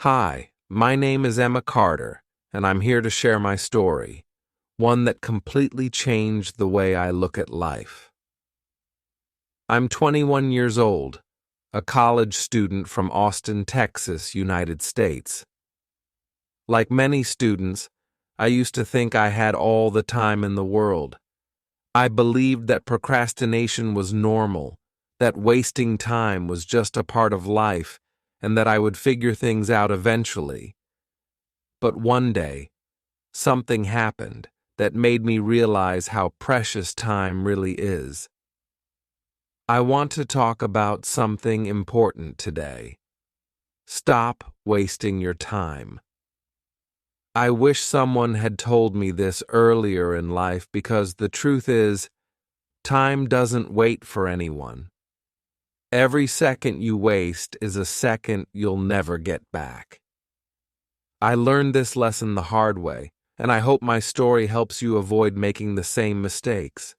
Hi, my name is Emma Carter, and I'm here to share my story, one that completely changed the way I look at life. I'm 21 years old, a college student from Austin, Texas, United States. Like many students, I used to think I had all the time in the world. I believed that procrastination was normal, that wasting time was just a part of life, and that I would figure things out eventually. But one day, something happened that made me realize how precious time really is. I want to talk about something important today. Stop wasting your time. I wish someone had told me this earlier in life because the truth is, time doesn't wait for anyone. Every second you waste is a second you'll never get back. I learned this lesson the hard way, and I hope my story helps you avoid making the same mistakes.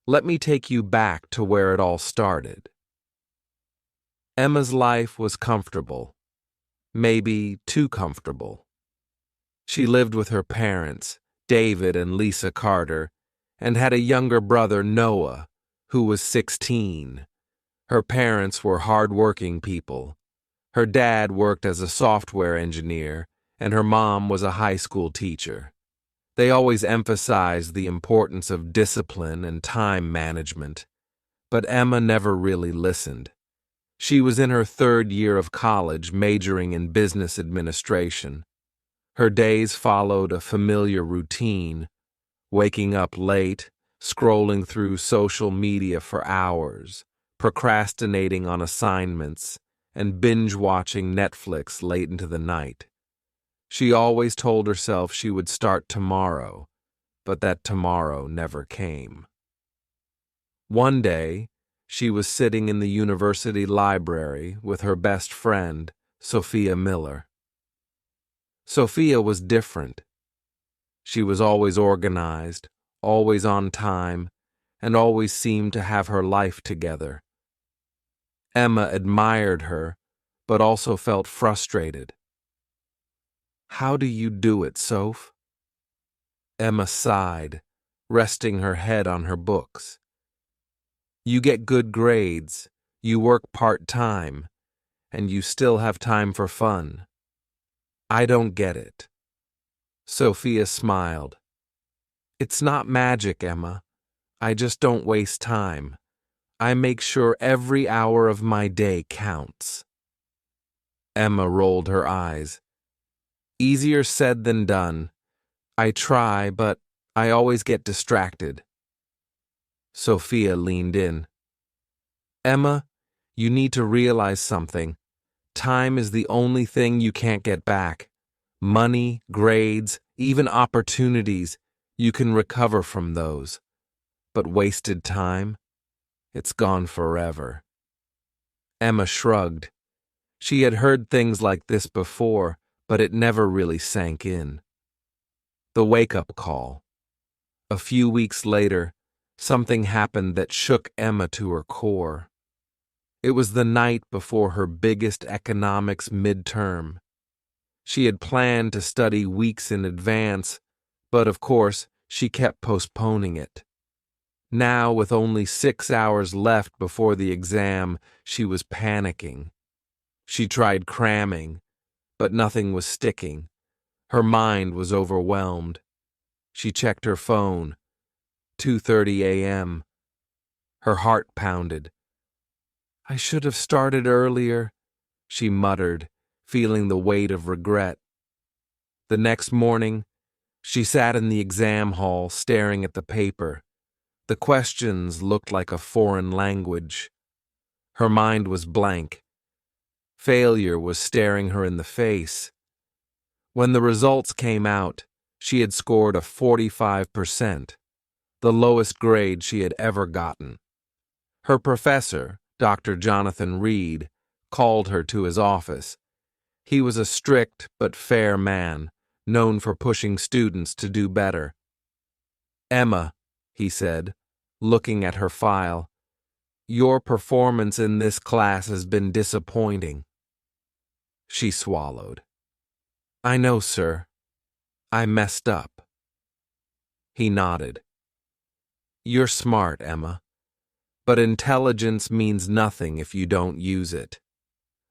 Let me take you back to where it all started. Emma's life was comfortable, maybe too comfortable. She lived with her parents, David and Lisa Carter, and had a younger brother, Noah, who was 16. Her parents were hard-working people. Her dad worked as a software engineer, and her mom was a high school teacher. They always emphasized the importance of discipline and time management, but Emma never really listened. She was in her third year of college, majoring in business administration. Her days followed a familiar routine, waking up late, scrolling through social media for hours, procrastinating on assignments, and binge-watching Netflix late into the night. She always told herself she would start tomorrow, but that tomorrow never came. One day, she was sitting in the university library with her best friend, Sophia Miller. Sophia was different. She was always organized, always on time, and always seemed to have her life together. Emma admired her, but also felt frustrated. "How do you do it, Soph?" Emma sighed, resting her head on her books. "You get good grades, you work part-time, and you still have time for fun. I don't get it." Sophia smiled. "It's not magic, Emma. I just don't waste time. I make sure every hour of my day counts." Emma rolled her eyes. "Easier said than done. I try, but I always get distracted." Sophia leaned in. "Emma, you need to realize something. Time is the only thing you can't get back. Money, grades, even opportunities, you can recover from those. But wasted time? It's gone forever." Emma shrugged. She had heard things like this before, but it never really sank in. The wake-up call. A few weeks later, something happened that shook Emma to her core. It was the night before her biggest economics midterm. She had planned to study weeks in advance, but of course, she kept postponing it. Now, with only 6 hours left before the exam, she was panicking. She tried cramming, but nothing was sticking. Her mind was overwhelmed. She checked her phone. 2:30 a.m. Her heart pounded. "I should have started earlier," she muttered, feeling the weight of regret. The next morning, she sat in the exam hall staring at the paper. The questions looked like a foreign language. Her mind was blank. Failure was staring her in the face. When the results came out, she had scored a 45%, the lowest grade she had ever gotten. Her professor, Dr. Jonathan Reed, called her to his office. He was a strict but fair man, known for pushing students to do better. "Emma," he said, looking at her file, "your performance in this class has been disappointing." She swallowed. I know, sir. I messed up. He nodded. You're smart, Emma. But intelligence means nothing if you don't use it.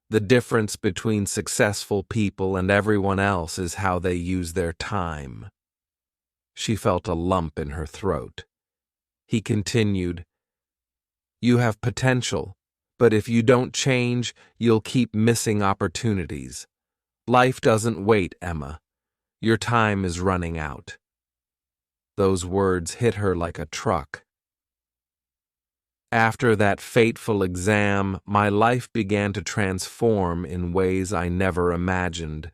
The difference between successful people and everyone else is how they use their time. She felt a lump in her throat. He continued, You have potential, but if you don't change, you'll keep missing opportunities. Life doesn't wait, Emma. Your time is running out. Those words hit her like a truck. After that fateful exam, my life began to transform in ways I never imagined.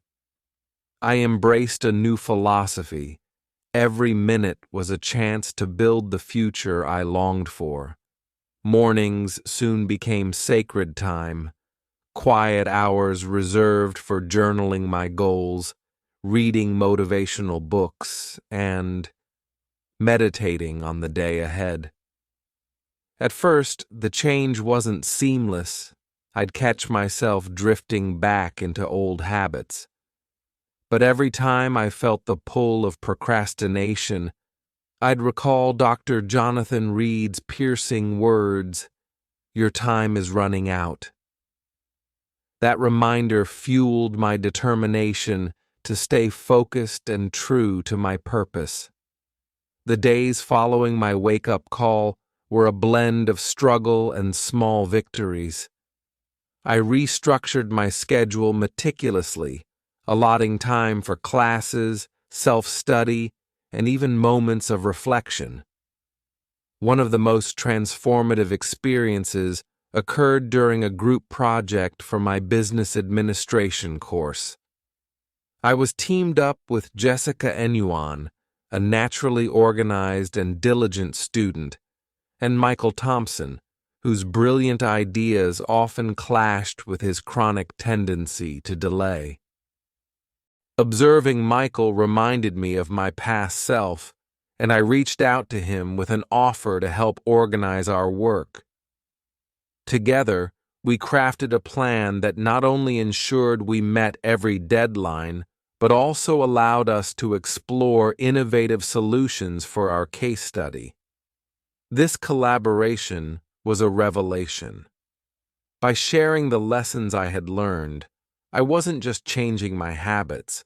I embraced a new philosophy. Every minute was a chance to build the future I longed for. Mornings soon became sacred time, quiet hours reserved for journaling my goals, reading motivational books, and meditating on the day ahead. At first, the change wasn't seamless. I'd catch myself drifting back into old habits. But every time I felt the pull of procrastination, I'd recall Dr. Jonathan Reed's piercing words, Your time is running out. That reminder fueled my determination to stay focused and true to my purpose. The days following my wake-up call were a blend of struggle and small victories. I restructured my schedule meticulously, allotting time for classes, self-study, and even moments of reflection. One of the most transformative experiences occurred during a group project for my business administration course. I was teamed up with Jessica Enuan, a naturally organized and diligent student, and Michael Thompson, whose brilliant ideas often clashed with his chronic tendency to delay. Observing Michael reminded me of my past self, and I reached out to him with an offer to help organize our work. Together, we crafted a plan that not only ensured we met every deadline, but also allowed us to explore innovative solutions for our case study. This collaboration was a revelation. By sharing the lessons I had learned, I wasn't just changing my habits.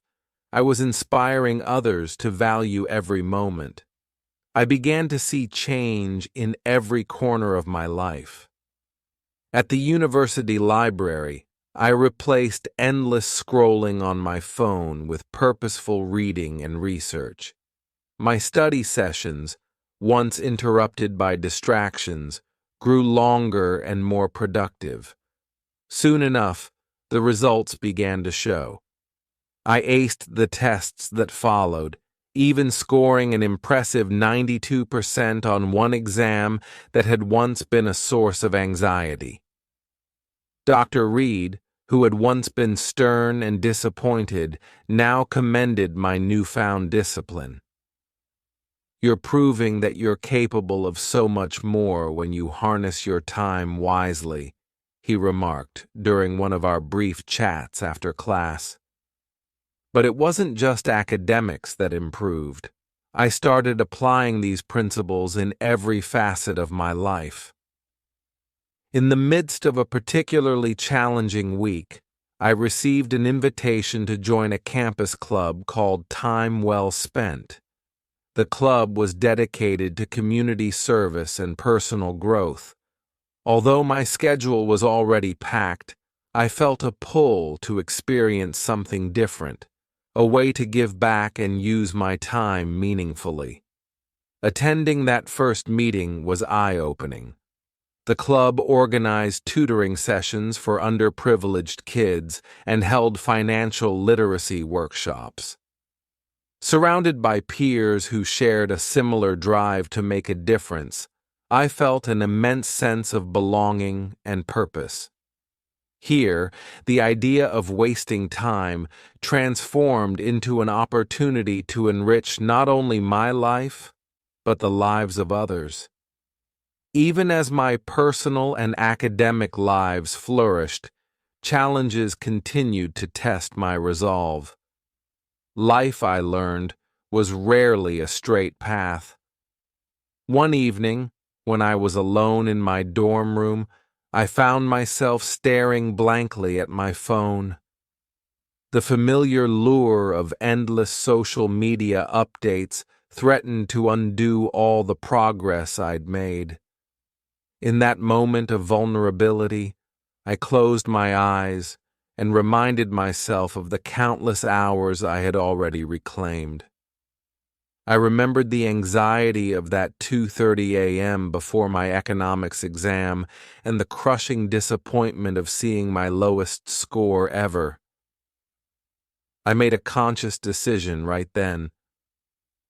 I was inspiring others to value every moment. I began to see change in every corner of my life. At the university library, I replaced endless scrolling on my phone with purposeful reading and research. My study sessions, once interrupted by distractions, grew longer and more productive. Soon enough, the results began to show. I aced the tests that followed, even scoring an impressive 92% on one exam that had once been a source of anxiety. Dr. Reed, who had once been stern and disappointed, now commended my newfound discipline. You're proving that you're capable of so much more when you harness your time wisely, he remarked during one of our brief chats after class. But it wasn't just academics that improved. I started applying these principles in every facet of my life. In the midst of a particularly challenging week, I received an invitation to join a campus club called Time Well Spent. The club was dedicated to community service and personal growth. Although my schedule was already packed, I felt a pull to experience something different, a way to give back and use my time meaningfully. Attending that first meeting was eye-opening. The club organized tutoring sessions for underprivileged kids and held financial literacy workshops. Surrounded by peers who shared a similar drive to make a difference, I felt an immense sense of belonging and purpose. Here, the idea of wasting time transformed into an opportunity to enrich not only my life, but the lives of others. Even as my personal and academic lives flourished, challenges continued to test my resolve. Life, I learned, was rarely a straight path. One evening, when I was alone in my dorm room, I found myself staring blankly at my phone. The familiar lure of endless social media updates threatened to undo all the progress I'd made. In that moment of vulnerability, I closed my eyes and reminded myself of the countless hours I had already reclaimed. I remembered the anxiety of that 2:30 a.m. before my economics exam and the crushing disappointment of seeing my lowest score ever. I made a conscious decision right then.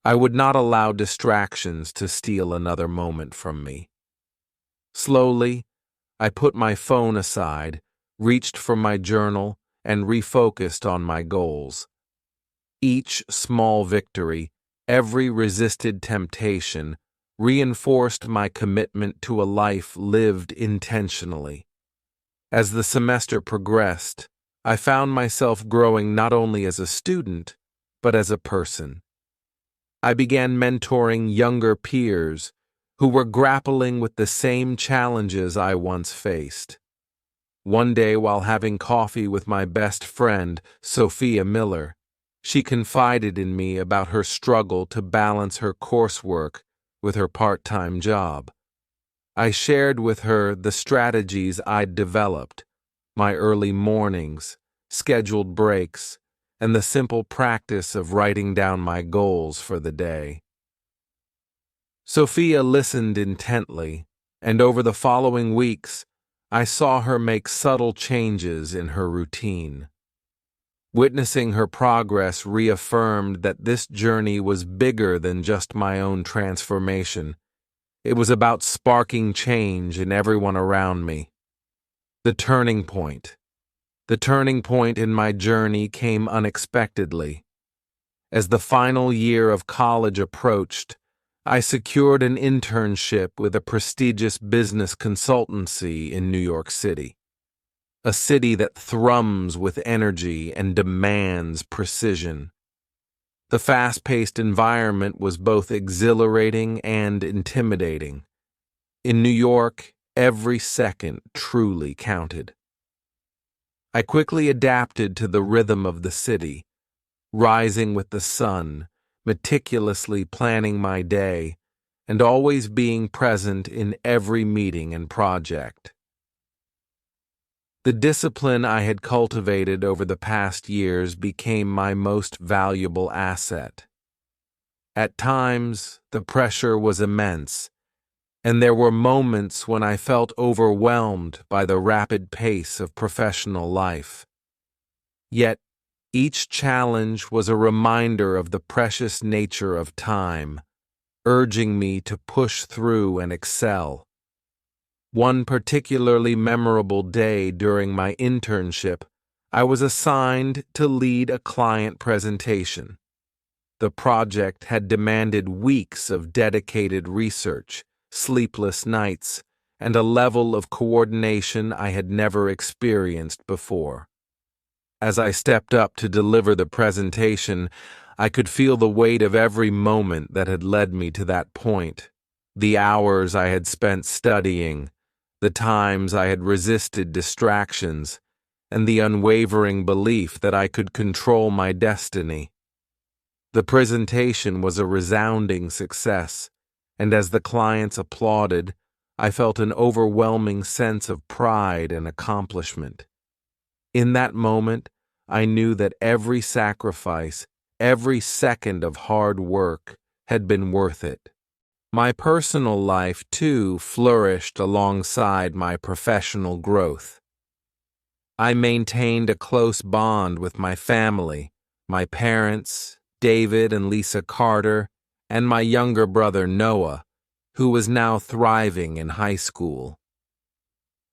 I would not allow distractions to steal another moment from me. Slowly, I put my phone aside, reached for my journal, and refocused on my goals. Each small victory, every resisted temptation, reinforced my commitment to a life lived intentionally. As the semester progressed, I found myself growing not only as a student, but as a person. I began mentoring younger peers who were grappling with the same challenges I once faced. One day, while having coffee with my best friend, Sophia Miller, she confided in me about her struggle to balance her coursework with her part-time job. I shared with her the strategies I'd developed, my early mornings, scheduled breaks, and the simple practice of writing down my goals for the day. Sophia listened intently, and over the following weeks, I saw her make subtle changes in her routine. Witnessing her progress reaffirmed that this journey was bigger than just my own transformation. It was about sparking change in everyone around me. The turning point. The turning point in my journey came unexpectedly. As the final year of college approached, I secured an internship with a prestigious business consultancy in New York City, a city that thrums with energy and demands precision. The fast-paced environment was both exhilarating and intimidating. In New York, every second truly counted. I quickly adapted to the rhythm of the city, rising with the sun, meticulously planning my day, and always being present in every meeting and project. The discipline I had cultivated over the past years became my most valuable asset. At times, the pressure was immense, and there were moments when I felt overwhelmed by the rapid pace of professional life. Yet, each challenge was a reminder of the precious nature of time, urging me to push through and excel. One particularly memorable day during my internship, I was assigned to lead a client presentation. The project had demanded weeks of dedicated research, sleepless nights, and a level of coordination I had never experienced before. As I stepped up to deliver the presentation, I could feel the weight of every moment that had led me to that point, the hours I had spent studying, the times I had resisted distractions, and the unwavering belief that I could control my destiny. The presentation was a resounding success, and as the clients applauded, I felt an overwhelming sense of pride and accomplishment. In that moment, I knew that every sacrifice, every second of hard work had been worth it. My personal life, too, flourished alongside my professional growth. I maintained a close bond with my family, my parents, David and Lisa Carter, and my younger brother Noah, who was now thriving in high school.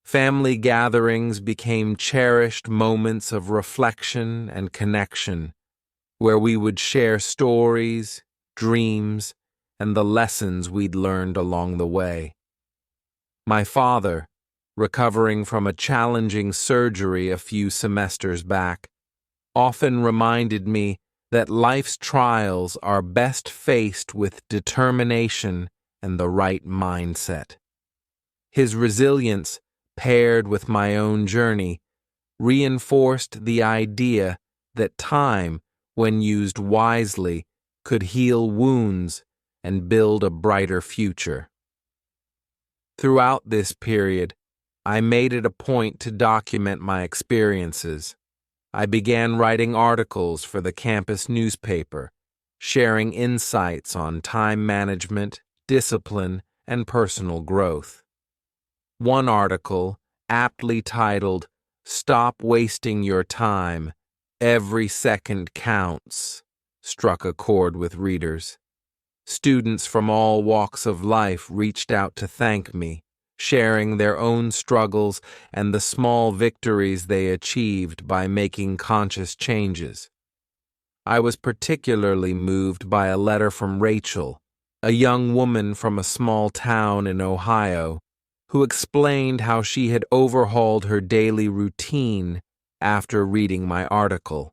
Family gatherings became cherished moments of reflection and connection, where we would share stories, dreams, and the lessons we'd learned along the way. My father, recovering from a challenging surgery a few semesters back, often reminded me that life's trials are best faced with determination and the right mindset. His resilience, paired with my own journey, reinforced the idea that time, when used wisely, could heal wounds and build a brighter future. Throughout this period, I made it a point to document my experiences. I began writing articles for the campus newspaper, sharing insights on time management, discipline, and personal growth. One article, aptly titled, "Stop Wasting Your Time, Every Second Counts," struck a chord with readers. Students from all walks of life reached out to thank me, sharing their own struggles and the small victories they achieved by making conscious changes. I was particularly moved by a letter from Rachel, a young woman from a small town in Ohio, who explained how she had overhauled her daily routine after reading my article.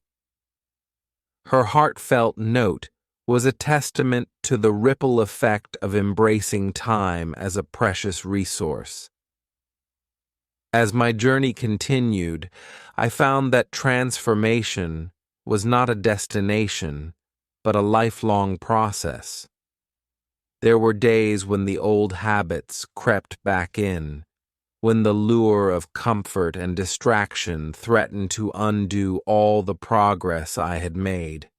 Her heartfelt note was a testament to the ripple effect of embracing time as a precious resource. As my journey continued, I found that transformation was not a destination, but a lifelong process. There were days when the old habits crept back in, when the lure of comfort and distraction threatened to undo all the progress I had made.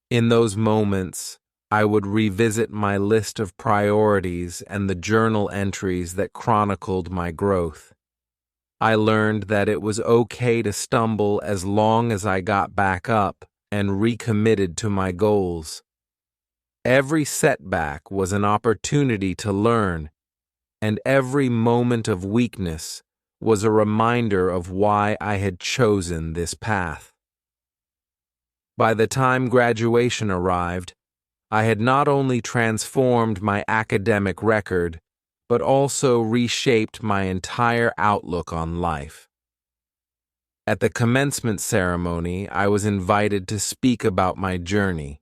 In those moments, I would revisit my list of priorities and the journal entries that chronicled my growth. I learned that it was okay to stumble as long as I got back up and recommitted to my goals. Every setback was an opportunity to learn, and every moment of weakness was a reminder of why I had chosen this path. By the time graduation arrived, I had not only transformed my academic record, but also reshaped my entire outlook on life. At the commencement ceremony, I was invited to speak about my journey,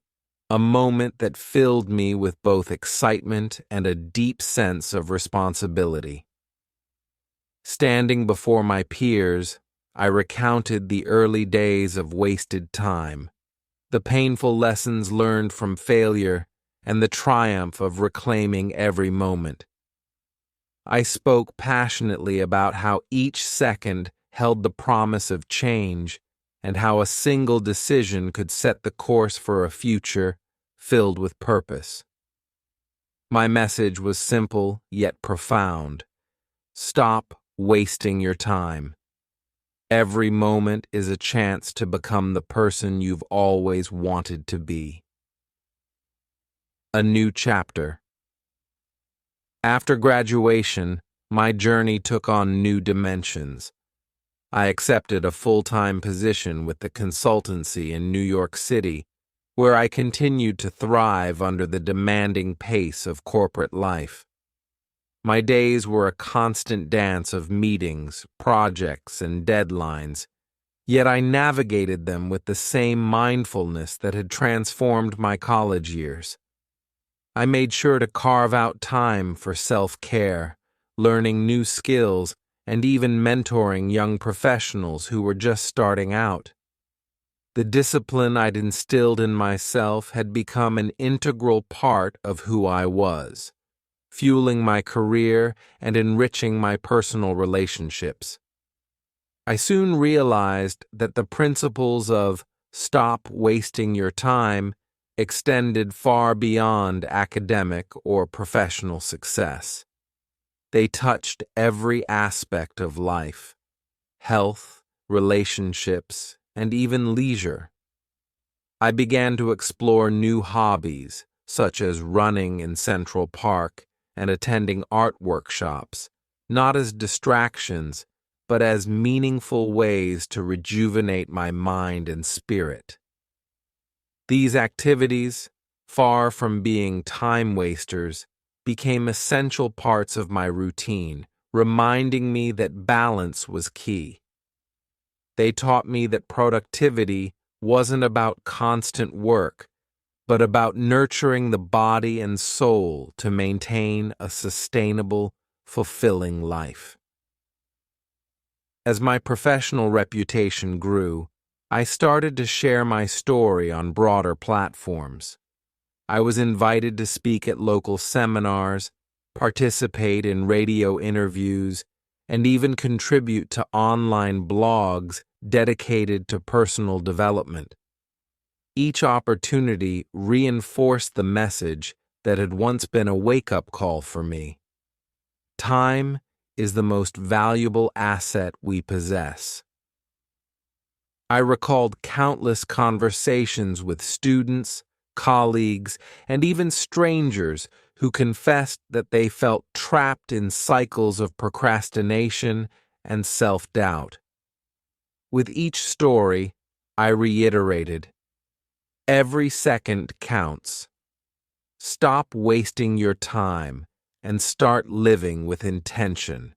a moment that filled me with both excitement and a deep sense of responsibility. Standing before my peers, I recounted the early days of wasted time, the painful lessons learned from failure, and the triumph of reclaiming every moment. I spoke passionately about how each second held the promise of change, and how a single decision could set the course for a future filled with purpose. My message was simple yet profound. Stop wasting your time. Every moment is a chance to become the person you've always wanted to be. A new chapter. After graduation, my journey took on new dimensions. I accepted a full-time position with the consultancy in New York City, where I continued to thrive under the demanding pace of corporate life. My days were a constant dance of meetings, projects, and deadlines, yet I navigated them with the same mindfulness that had transformed my college years. I made sure to carve out time for self-care, learning new skills, and even mentoring young professionals who were just starting out. The discipline I'd instilled in myself had become an integral part of who I was, fueling my career and enriching my personal relationships. I soon realized that the principles of "stop wasting your time" extended far beyond academic or professional success. They touched every aspect of life: health, relationships, and even leisure. I began to explore new hobbies, such as running in Central Park and attending art workshops, not as distractions, but as meaningful ways to rejuvenate my mind and spirit. These activities, far from being time wasters, became essential parts of my routine, reminding me that balance was key. They taught me that productivity wasn't about constant work, but about nurturing the body and soul to maintain a sustainable, fulfilling life. As my professional reputation grew, I started to share my story on broader platforms. I was invited to speak at local seminars, participate in radio interviews, and even contribute to online blogs dedicated to personal development. Each opportunity reinforced the message that had once been a wake-up call for me. Time is the most valuable asset we possess. I recalled countless conversations with students, colleagues, and even strangers who confessed that they felt trapped in cycles of procrastination and self-doubt. With each story, I reiterated, every second counts. Stop wasting your time and start living with intention.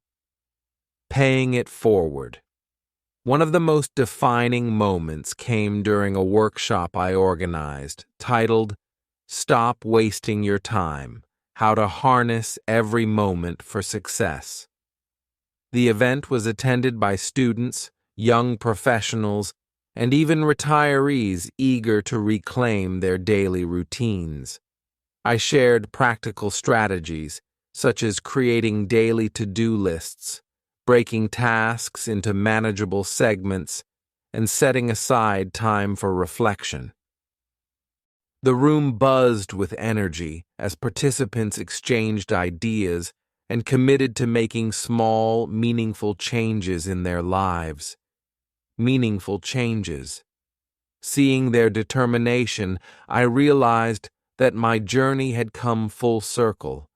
Paying it forward. One of the most defining moments came during a workshop I organized, titled, Stop Wasting Your Time: How to Harness Every Moment for Success. The event was attended by students, young professionals, and even retirees eager to reclaim their daily routines. I shared practical strategies, such as creating daily to-do lists, breaking tasks into manageable segments, and setting aside time for reflection. The room buzzed with energy as participants exchanged ideas and committed to making small, meaningful changes in their lives. Meaningful changes. Seeing their determination, I realized that my journey had come full circle.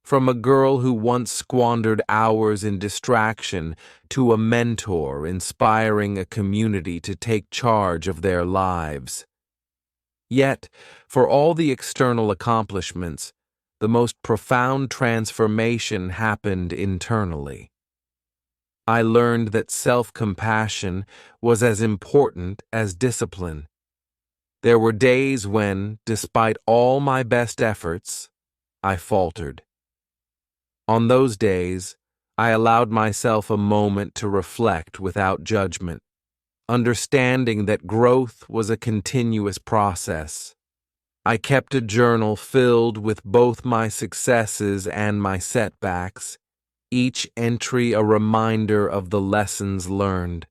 From a girl who once squandered hours in distraction to a mentor inspiring a community to take charge of their lives. Yet, for all the external accomplishments, the most profound transformation happened internally. I learned that self-compassion was as important as discipline. There were days when, despite all my best efforts, I faltered. On those days, I allowed myself a moment to reflect without judgment, understanding that growth was a continuous process. I kept a journal filled with both my successes and my setbacks, each entry a reminder of the lessons learned.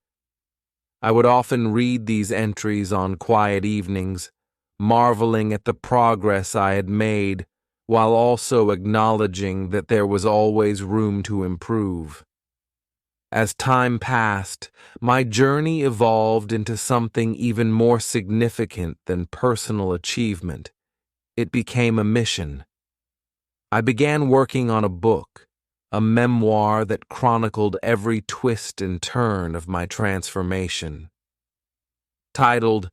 I would often read these entries on quiet evenings, marveling at the progress I had made, while also acknowledging that there was always room to improve. As time passed, my journey evolved into something even more significant than personal achievement. It became a mission. I began working on a book, a memoir that chronicled every twist and turn of my transformation. Titled,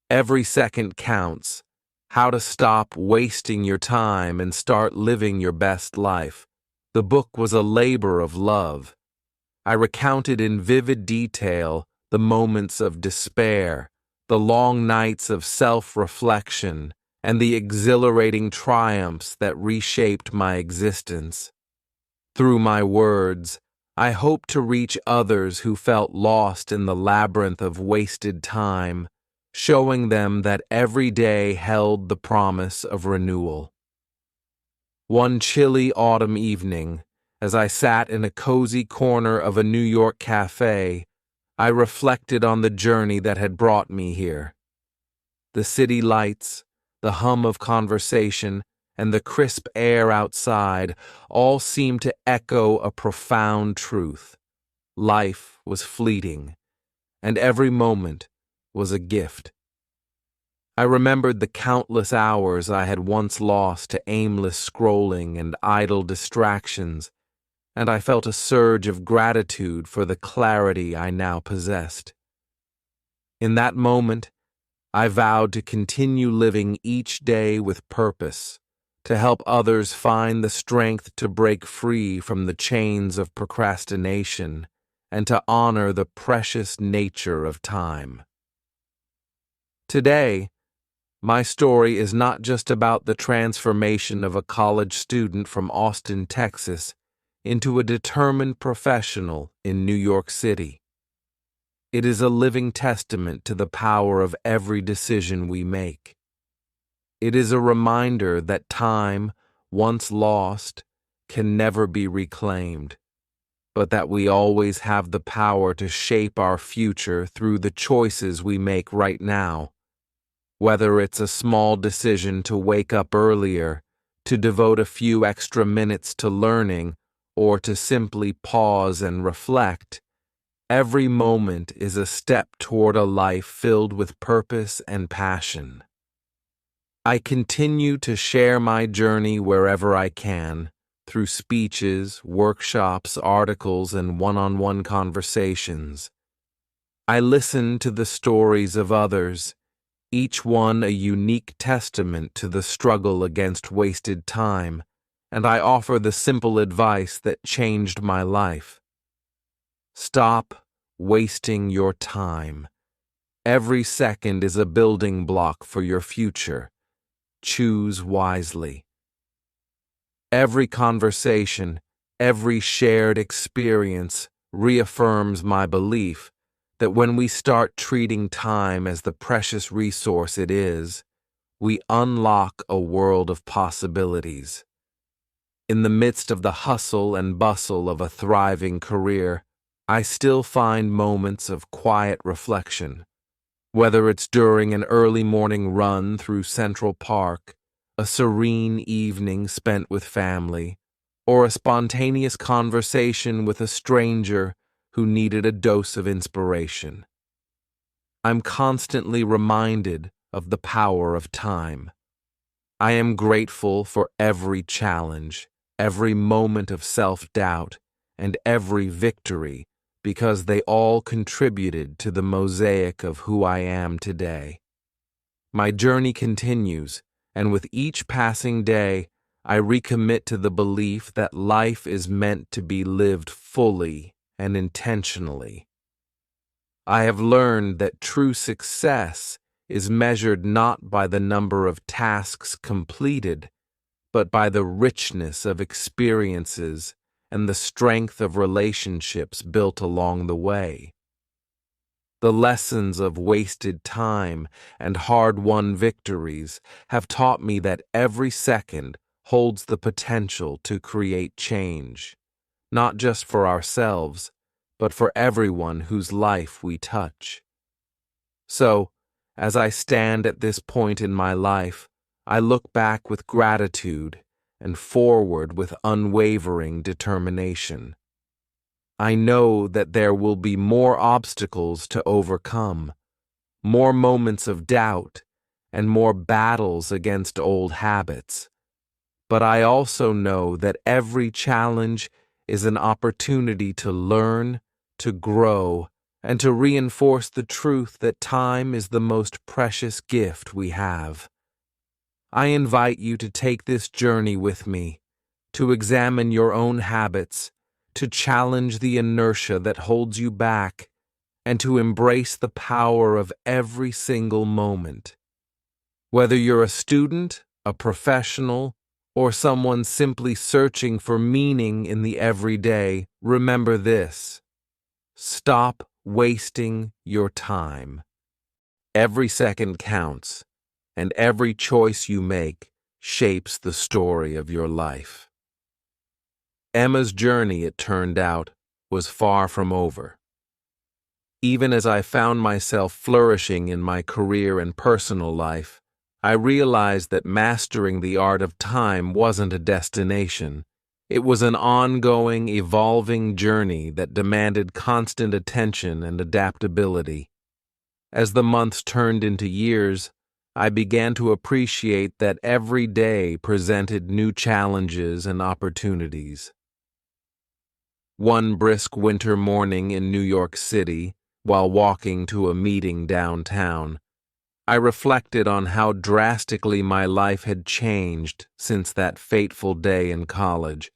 Every Second Counts: How to Stop Wasting Your Time and Start Living Your Best Life, the book was a labor of love. I recounted in vivid detail the moments of despair, the long nights of self-reflection, and the exhilarating triumphs that reshaped my existence. Through my words, I hope to reach others who felt lost in the labyrinth of wasted time, showing them that every day held the promise of renewal. One chilly autumn evening, as I sat in a cozy corner of a New York cafe, I reflected on the journey that had brought me here. The city lights, the hum of conversation, and the crisp air outside all seemed to echo a profound truth. Life was fleeting, and every moment was a gift. I remembered the countless hours I had once lost to aimless scrolling and idle distractions, and I felt a surge of gratitude for the clarity I now possessed. In that moment, I vowed to continue living each day with purpose, to help others find the strength to break free from the chains of procrastination and to honor the precious nature of time. Today, my story is not just about the transformation of a college student from Austin, Texas, into a determined professional in New York City. It is a living testament to the power of every decision we make. It is a reminder that time, once lost, can never be reclaimed, but that we always have the power to shape our future through the choices we make right now. Whether it's a small decision to wake up earlier, to devote a few extra minutes to learning, or to simply pause and reflect, every moment is a step toward a life filled with purpose and passion. I continue to share my journey wherever I can, through speeches, workshops, articles, and one-on-one conversations. I listen to the stories of others, each one a unique testament to the struggle against wasted time, and I offer the simple advice that changed my life. Stop wasting your time. Every second is a building block for your future. Choose wisely. Every conversation, every shared experience reaffirms my belief that when we start treating time as the precious resource it is, we unlock a world of possibilities. In the midst of the hustle and bustle of a thriving career, I still find moments of quiet reflection. Whether it's during an early morning run through Central Park, a serene evening spent with family, or a spontaneous conversation with a stranger who needed a dose of inspiration. I'm constantly reminded of the power of time. I am grateful for every challenge, every moment of self-doubt, and every victory, because they all contributed to the mosaic of who I am today. My journey continues, and with each passing day, I recommit to the belief that life is meant to be lived fully and intentionally. I have learned that true success is measured not by the number of tasks completed, but by the richness of experiences and the strength of relationships built along the way. The lessons of wasted time and hard-won victories have taught me that every second holds the potential to create change, not just for ourselves, but for everyone whose life we touch. So, as I stand at this point in my life, I look back with gratitude and forward with unwavering determination. I know that there will be more obstacles to overcome, more moments of doubt, and more battles against old habits. But I also know that every challenge is an opportunity to learn, to grow, and to reinforce the truth that time is the most precious gift we have. I invite you to take this journey with me, to examine your own habits, to challenge the inertia that holds you back, and to embrace the power of every single moment. Whether you're a student, a professional, or someone simply searching for meaning in the everyday, remember this: stop wasting your time. Every second counts, and every choice you make shapes the story of your life. Emma's journey, it turned out, was far from over. Even as I found myself flourishing in my career and personal life, I realized that mastering the art of time wasn't a destination. It was an ongoing, evolving journey that demanded constant attention and adaptability. As the months turned into years, I began to appreciate that every day presented new challenges and opportunities. One brisk winter morning in New York City, while walking to a meeting downtown, I reflected on how drastically my life had changed since that fateful day in college.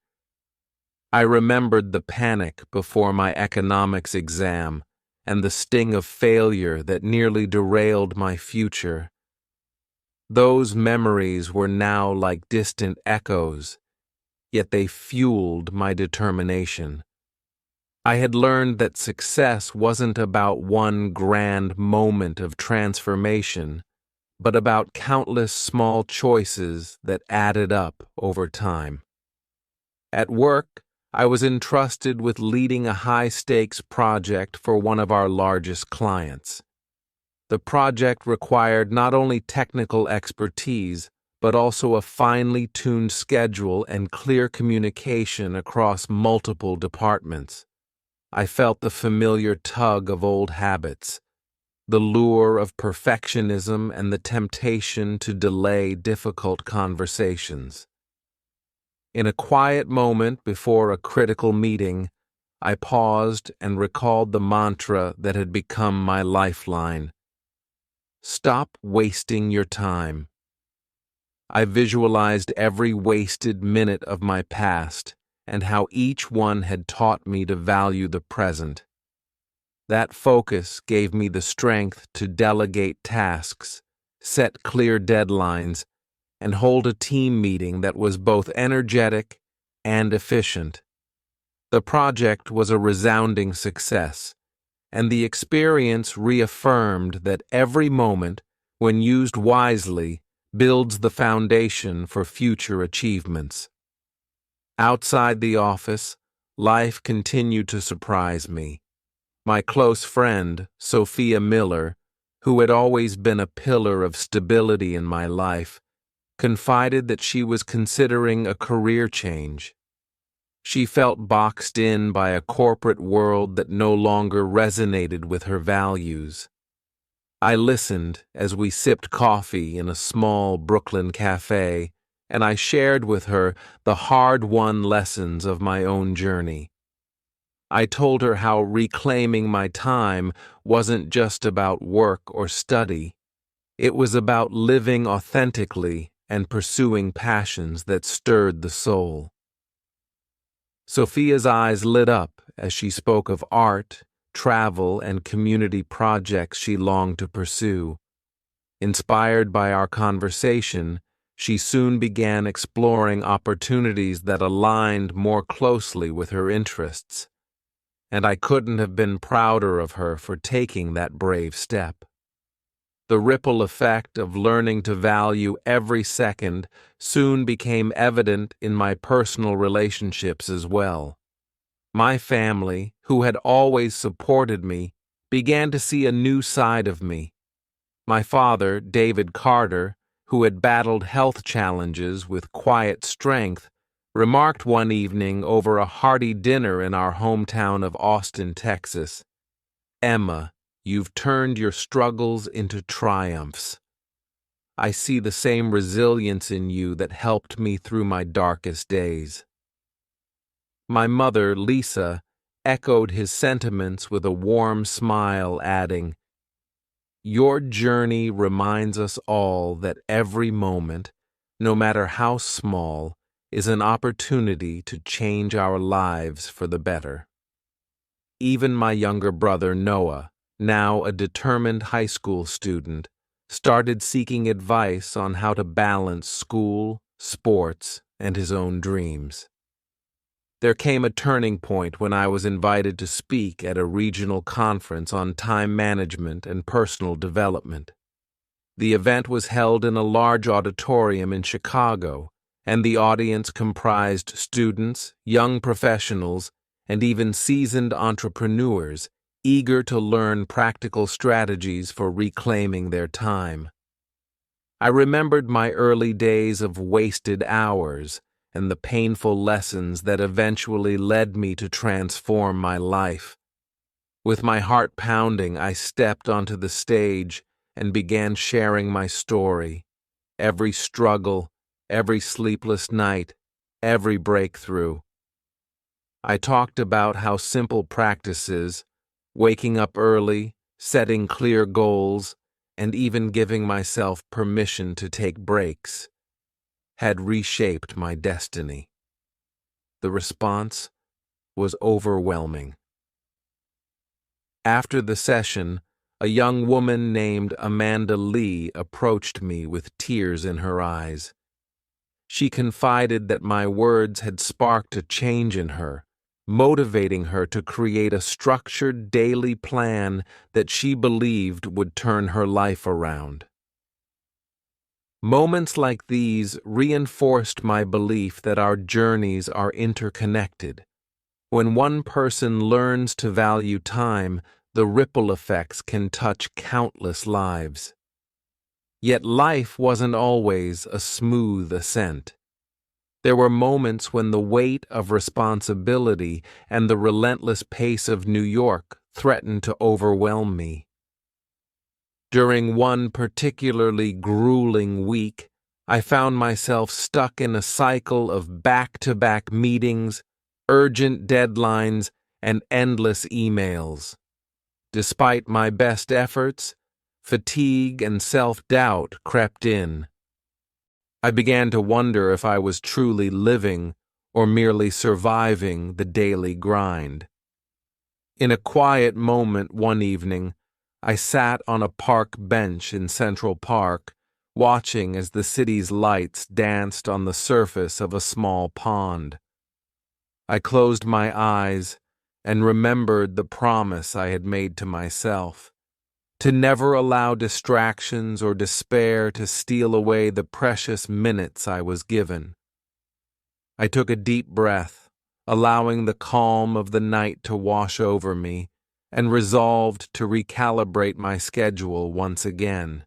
I remembered the panic before my economics exam and the sting of failure that nearly derailed my future. Those memories were now like distant echoes, yet they fueled my determination. I had learned that success wasn't about one grand moment of transformation, but about countless small choices that added up over time. At work, I was entrusted with leading a high-stakes project for one of our largest clients. The project required not only technical expertise, but also a finely tuned schedule and clear communication across multiple departments. I felt the familiar tug of old habits, the lure of perfectionism and the temptation to delay difficult conversations. In a quiet moment before a critical meeting, I paused and recalled the mantra that had become my lifeline. Stop wasting your time. I visualized every wasted minute of my past and how each one had taught me to value the present. That focus gave me the strength to delegate tasks, set clear deadlines, and hold a team meeting that was both energetic and efficient. The project was a resounding success, and the experience reaffirmed that every moment, when used wisely, builds the foundation for future achievements. Outside the office, life continued to surprise me. My close friend, Sophia Miller, who had always been a pillar of stability in my life, confided that she was considering a career change. She felt boxed in by a corporate world that no longer resonated with her values. I listened as we sipped coffee in a small Brooklyn cafe, and I shared with her the hard-won lessons of my own journey. I told her how reclaiming my time wasn't just about work or study. It was about living authentically and pursuing passions that stirred the soul. Sophia's eyes lit up as she spoke of art, travel, and community projects she longed to pursue. Inspired by our conversation, she soon began exploring opportunities that aligned more closely with her interests, and I couldn't have been prouder of her for taking that brave step. The ripple effect of learning to value every second soon became evident in my personal relationships as well. My family, who had always supported me, began to see a new side of me. My father, David Carter, who had battled health challenges with quiet strength, remarked one evening over a hearty dinner in our hometown of Austin, Texas, "Emma, you've turned your struggles into triumphs. I see the same resilience in you that helped me through my darkest days." My mother, Lisa, echoed his sentiments with a warm smile, adding, "Your journey reminds us all that every moment, no matter how small, is an opportunity to change our lives for the better." Even my younger brother, Noah, now a determined high school student, started seeking advice on how to balance school, sports, and his own dreams. There came a turning point when I was invited to speak at a regional conference on time management and personal development. The event was held in a large auditorium in Chicago, and the audience comprised students, young professionals, and even seasoned entrepreneurs eager to learn practical strategies for reclaiming their time. I remembered my early days of wasted hours and the painful lessons that eventually led me to transform my life. With my heart pounding, I stepped onto the stage and began sharing my story, every struggle, every sleepless night, every breakthrough. I talked about how simple practices, waking up early, setting clear goals, and even giving myself permission to take breaks had reshaped my destiny. The response was overwhelming. After the session, a young woman named Amanda Lee approached me with tears in her eyes. She confided that my words had sparked a change in her, motivating her to create a structured daily plan that she believed would turn her life around. Moments like these reinforced my belief that our journeys are interconnected. When one person learns to value time, the ripple effects can touch countless lives. Yet life wasn't always a smooth ascent. There were moments when the weight of responsibility and the relentless pace of New York threatened to overwhelm me. During one particularly grueling week, I found myself stuck in a cycle of back-to-back meetings, urgent deadlines, and endless emails. Despite my best efforts, fatigue and self-doubt crept in. I began to wonder if I was truly living or merely surviving the daily grind. In a quiet moment one evening, I sat on a park bench in Central Park, watching as the city's lights danced on the surface of a small pond. I closed my eyes and remembered the promise I had made to myself, to never allow distractions or despair to steal away the precious minutes I was given. I took a deep breath, allowing the calm of the night to wash over me, and resolved to recalibrate my schedule once again.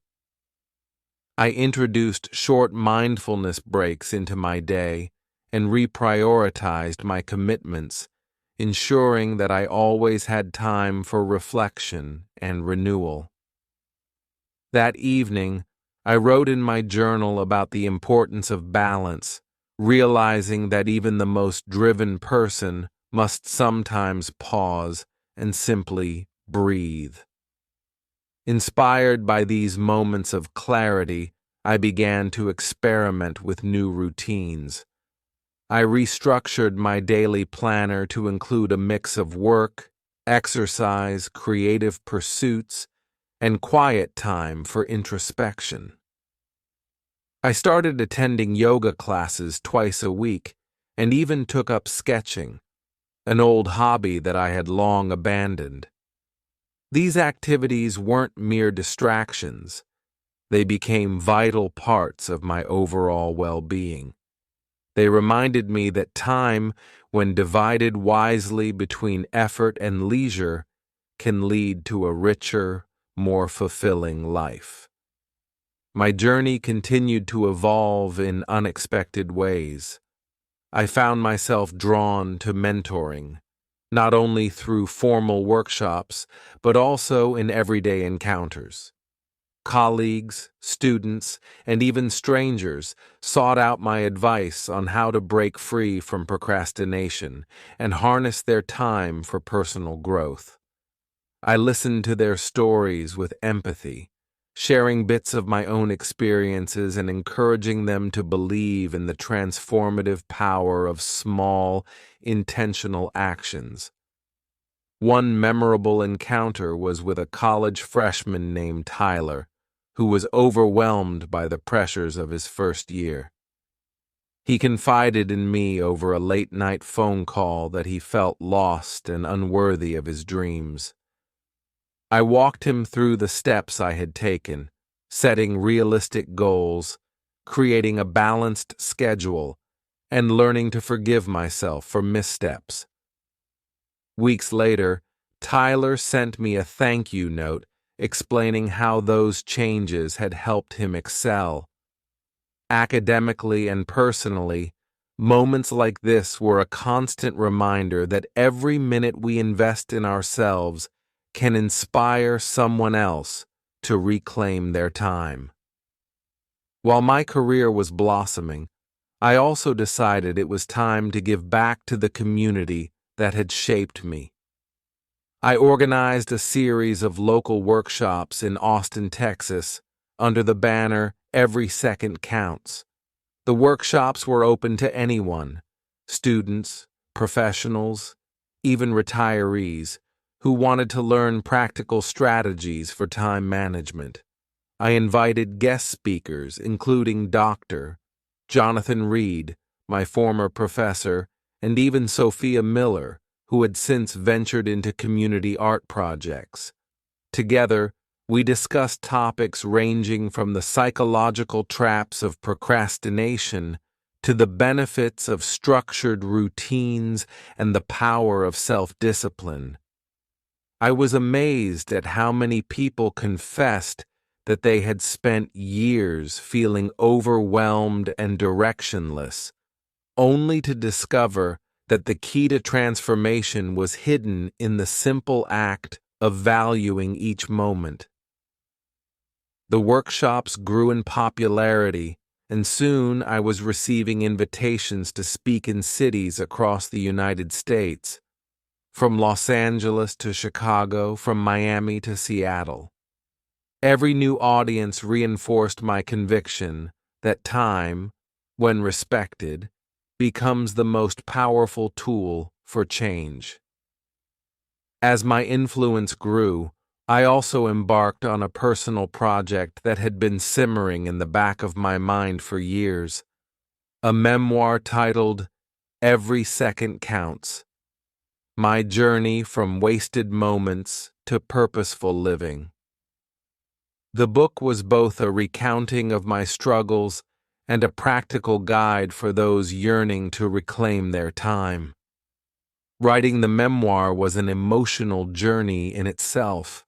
I introduced short mindfulness breaks into my day and reprioritized my commitments, ensuring that I always had time for reflection and renewal. That evening, I wrote in my journal about the importance of balance, realizing that even the most driven person must sometimes pause and simply breathe. Inspired by these moments of clarity, I began to experiment with new routines. I restructured my daily planner to include a mix of work, exercise, creative pursuits, and quiet time for introspection. I started attending yoga classes twice a week and even took up sketching, an old hobby that I had long abandoned. These activities weren't mere distractions. They became vital parts of my overall well-being. They reminded me that time, when divided wisely between effort and leisure, can lead to a richer, more fulfilling life. My journey continued to evolve in unexpected ways. I found myself drawn to mentoring, not only through formal workshops, but also in everyday encounters. Colleagues, students, and even strangers sought out my advice on how to break free from procrastination and harness their time for personal growth. I listened to their stories with empathy, sharing bits of my own experiences and encouraging them to believe in the transformative power of small, intentional actions. One memorable encounter was with a college freshman named Tyler, who was overwhelmed by the pressures of his first year. He confided in me over a late-night phone call that he felt lost and unworthy of his dreams. I walked him through the steps I had taken, setting realistic goals, creating a balanced schedule, and learning to forgive myself for missteps. Weeks later, Tyler sent me a thank you note explaining how those changes had helped him excel. Academically and personally, moments like this were a constant reminder that every minute we invest in ourselves can inspire someone else to reclaim their time. While my career was blossoming, I also decided it was time to give back to the community that had shaped me. I organized a series of local workshops in Austin, Texas, under the banner "Every Second Counts." The workshops were open to anyone, students, professionals, even retirees, who wanted to learn practical strategies for time management. I invited guest speakers, including Dr. Jonathan Reed, my former professor, and even Sophia Miller, who had since ventured into community art projects. Together, we discussed topics ranging from the psychological traps of procrastination to the benefits of structured routines and the power of self-discipline. I was amazed at how many people confessed that they had spent years feeling overwhelmed and directionless, only to discover that the key to transformation was hidden in the simple act of valuing each moment. The workshops grew in popularity, and soon I was receiving invitations to speak in cities across the United States, from Los Angeles to Chicago, from Miami to Seattle. Every new audience reinforced my conviction that time, when respected, becomes the most powerful tool for change. As my influence grew, I also embarked on a personal project that had been simmering in the back of my mind for years, a memoir titled "Every Second Counts: My Journey from Wasted Moments to Purposeful Living." The book was both a recounting of my struggles and a practical guide for those yearning to reclaim their time. Writing the memoir was an emotional journey in itself.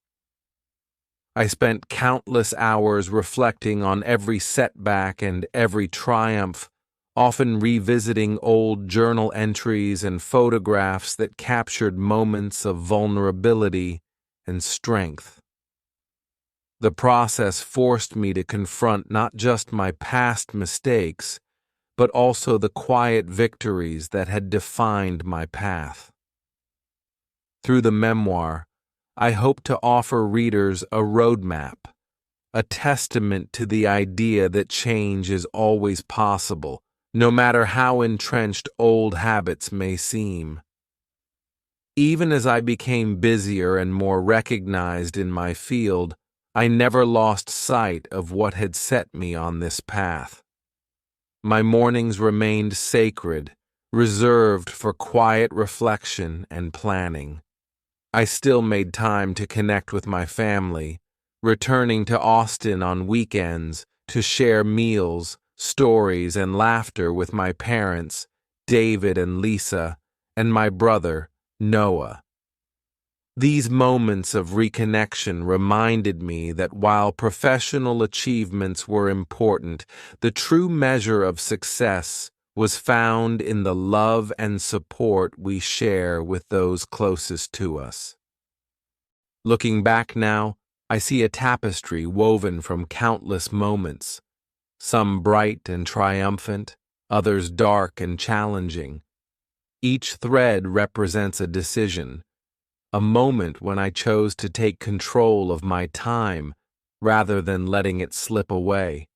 I spent countless hours reflecting on every setback and every triumph, often revisiting old journal entries and photographs that captured moments of vulnerability and strength. The process forced me to confront not just my past mistakes, but also the quiet victories that had defined my path. Through the memoir, I hope to offer readers a roadmap, a testament to the idea that change is always possible, no matter how entrenched old habits may seem. Even as I became busier and more recognized in my field, I never lost sight of what had set me on this path. My mornings remained sacred, reserved for quiet reflection and planning. I still made time to connect with my family, returning to Austin on weekends to share meals, stories, and laughter with my parents, David and Lisa, and my brother, Noah. These moments of reconnection reminded me that while professional achievements were important, the true measure of success was found in the love and support we share with those closest to us. Looking back now, I see a tapestry woven from countless moments, some bright and triumphant, others dark and challenging. Each thread represents a decision, a moment when I chose to take control of my time rather than letting it slip away.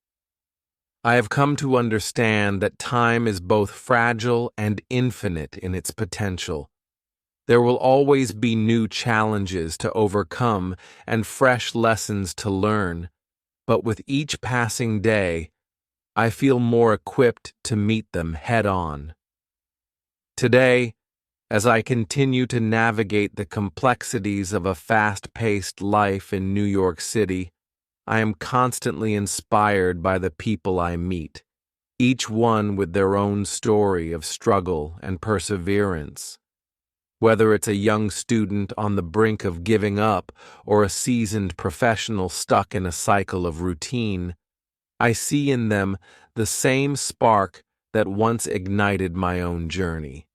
I have come to understand that time is both fragile and infinite in its potential. There will always be new challenges to overcome and fresh lessons to learn, but with each passing day, I feel more equipped to meet them head-on. Today, as I continue to navigate the complexities of a fast-paced life in New York City, I am constantly inspired by the people I meet, each one with their own story of struggle and perseverance. Whether it's a young student on the brink of giving up or a seasoned professional stuck in a cycle of routine, I see in them the same spark that once ignited my own journey.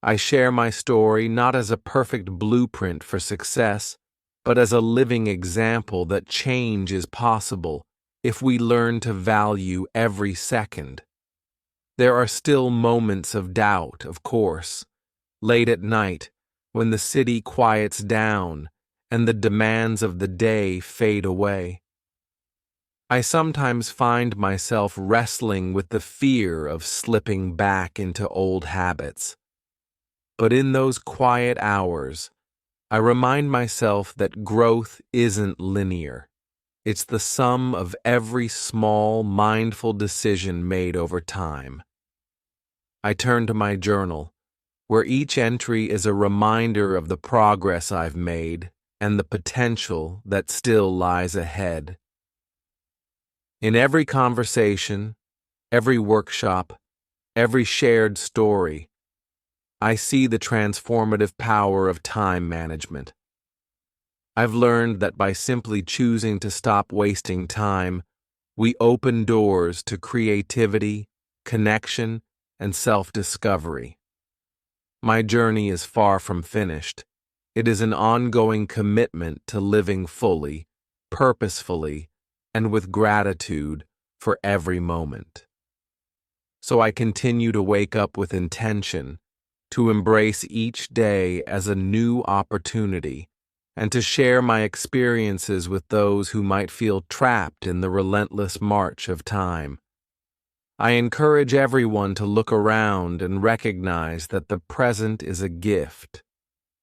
I share my story not as a perfect blueprint for success, but as a living example that change is possible if we learn to value every second. There are still moments of doubt, of course. Late at night, when the city quiets down and the demands of the day fade away. I sometimes find myself wrestling with the fear of slipping back into old habits. But in those quiet hours, I remind myself that growth isn't linear. It's the sum of every small, mindful decision made over time. I turn to my journal, where each entry is a reminder of the progress I've made and the potential that still lies ahead. In every conversation, every workshop, every shared story, I see the transformative power of time management. I've learned that by simply choosing to stop wasting time, we open doors to creativity, connection, and self-discovery. My journey is far from finished. It is an ongoing commitment to living fully, purposefully, and with gratitude for every moment. So I continue to wake up with intention, to embrace each day as a new opportunity, and to share my experiences with those who might feel trapped in the relentless march of time. I encourage everyone to look around and recognize that the present is a gift,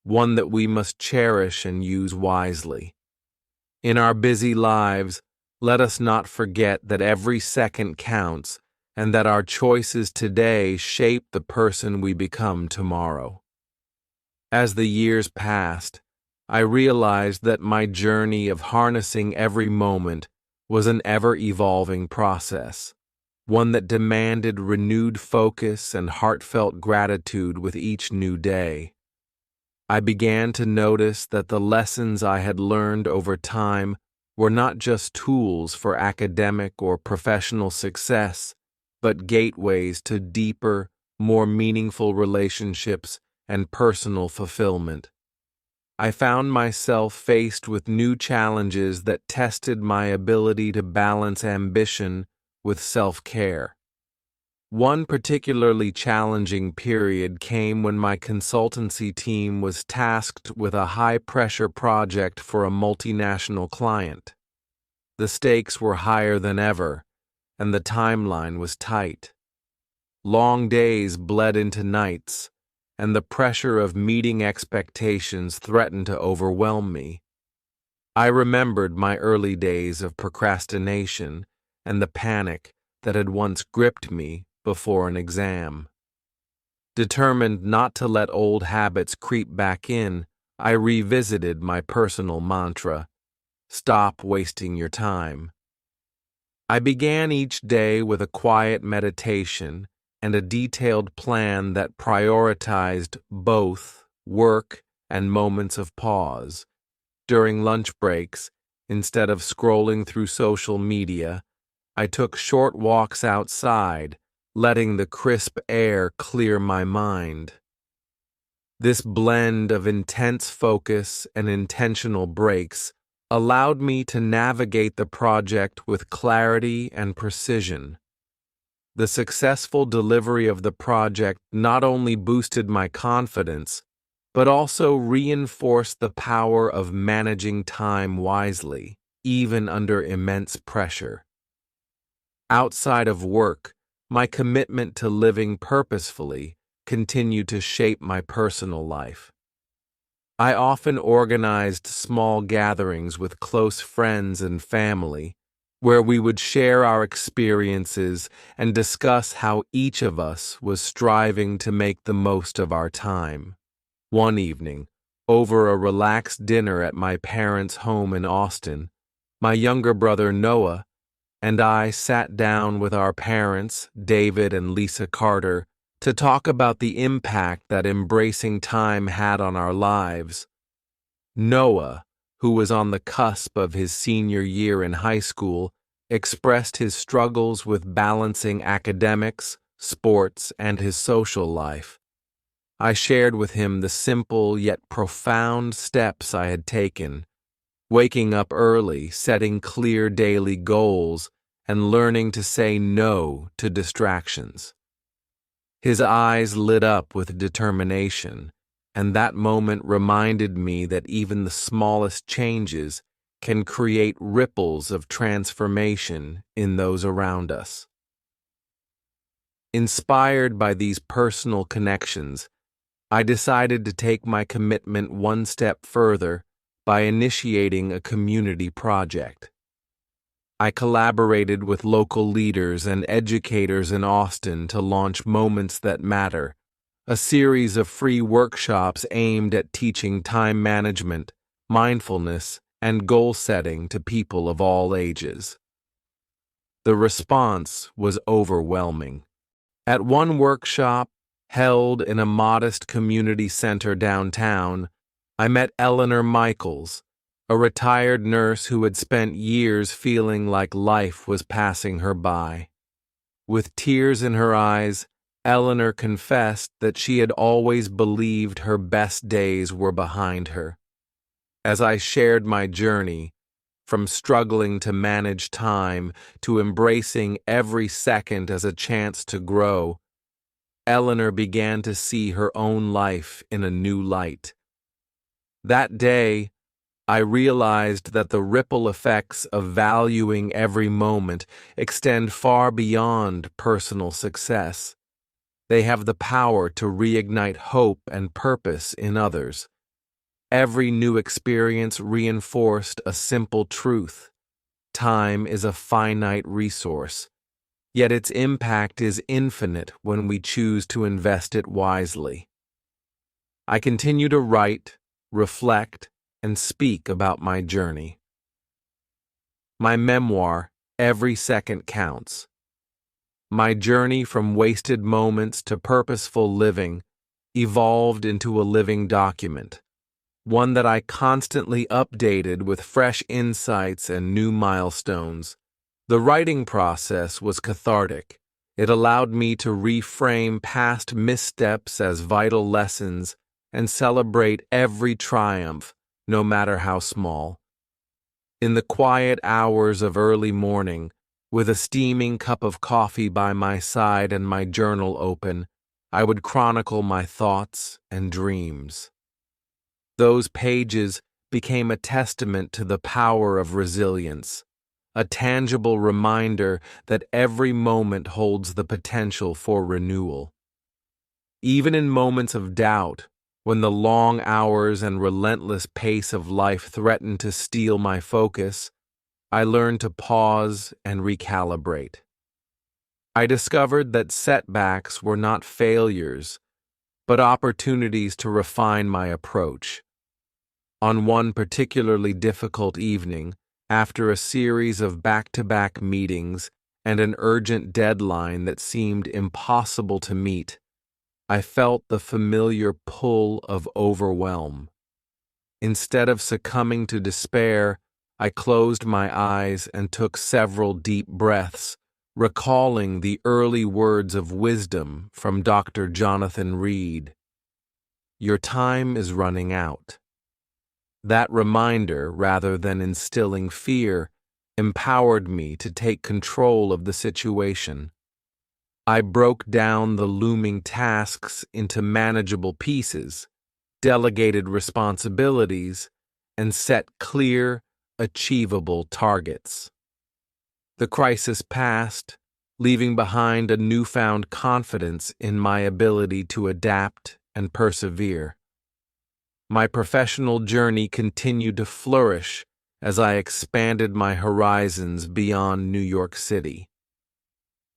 one that we must cherish and use wisely. In our busy lives, let us not forget that every second counts and that our choices today shape the person we become tomorrow. As the years passed, I realized that my journey of harnessing every moment was an ever-evolving process, one that demanded renewed focus and heartfelt gratitude with each new day. I began to notice that the lessons I had learned over time were not just tools for academic or professional success, but gateways to deeper, more meaningful relationships and personal fulfillment. I found myself faced with new challenges that tested my ability to balance ambition with self-care. One particularly challenging period came when my consultancy team was tasked with a high-pressure project for a multinational client. The stakes were higher than ever, and the timeline was tight. Long days bled into nights, and the pressure of meeting expectations threatened to overwhelm me. I remembered my early days of procrastination and the panic that had once gripped me before an exam. Determined not to let old habits creep back in, I revisited my personal mantra: stop wasting your time. I began each day with a quiet meditation and a detailed plan that prioritized both work and moments of pause. During lunch breaks, instead of scrolling through social media, I took short walks outside, letting the crisp air clear my mind. This blend of intense focus and intentional breaks allowed me to navigate the project with clarity and precision. The successful delivery of the project not only boosted my confidence, but also reinforced the power of managing time wisely, even under immense pressure. Outside of work, my commitment to living purposefully continued to shape my personal life. I often organized small gatherings with close friends and family, where we would share our experiences and discuss how each of us was striving to make the most of our time. One evening, over a relaxed dinner at my parents' home in Austin, my younger brother Noah and I sat down with our parents, David and Lisa Carter, to talk about the impact that embracing time had on our lives. Noah, who was on the cusp of his senior year in high school, expressed his struggles with balancing academics, sports, and his social life. I shared with him the simple yet profound steps I had taken: waking up early, setting clear daily goals, and learning to say no to distractions. His eyes lit up with determination, and that moment reminded me that even the smallest changes can create ripples of transformation in those around us. Inspired by these personal connections, I decided to take my commitment one step further by initiating a community project. I collaborated with local leaders and educators in Austin to launch Moments That Matter, a series of free workshops aimed at teaching time management, mindfulness, and goal setting to people of all ages. The response was overwhelming. At one workshop, held in a modest community center downtown, I met Eleanor Michaels, a retired nurse who had spent years feeling like life was passing her by. With tears in her eyes, Eleanor confessed that she had always believed her best days were behind her. As I shared my journey, from struggling to manage time to embracing every second as a chance to grow, Eleanor began to see her own life in a new light. That day, I realized that the ripple effects of valuing every moment extend far beyond personal success. They have the power to reignite hope and purpose in others. Every new experience reinforced a simple truth: time is a finite resource, yet its impact is infinite when we choose to invest it wisely. I continue to write, reflect, and speak about my journey. My memoir, Every Second Counts. My journey from wasted moments to purposeful living evolved into a living document, one that I constantly updated with fresh insights and new milestones. The writing process was cathartic. It allowed me to reframe past missteps as vital lessons and celebrate every triumph, no matter how small. In the quiet hours of early morning, with a steaming cup of coffee by my side and my journal open, I would chronicle my thoughts and dreams. Those pages became a testament to the power of resilience, a tangible reminder that every moment holds the potential for renewal. Even in moments of doubt, when the long hours and relentless pace of life threatened to steal my focus, I learned to pause and recalibrate. I discovered that setbacks were not failures, but opportunities to refine my approach. On one particularly difficult evening, after a series of back-to-back meetings and an urgent deadline that seemed impossible to meet, I felt the familiar pull of overwhelm. Instead of succumbing to despair, I closed my eyes and took several deep breaths, recalling the early words of wisdom from Dr. Jonathan Reed. "Your time is running out." That reminder, rather than instilling fear, empowered me to take control of the situation. I broke down the looming tasks into manageable pieces, delegated responsibilities, and set clear, achievable targets. The crisis passed, leaving behind a newfound confidence in my ability to adapt and persevere. My professional journey continued to flourish as I expanded my horizons beyond New York City.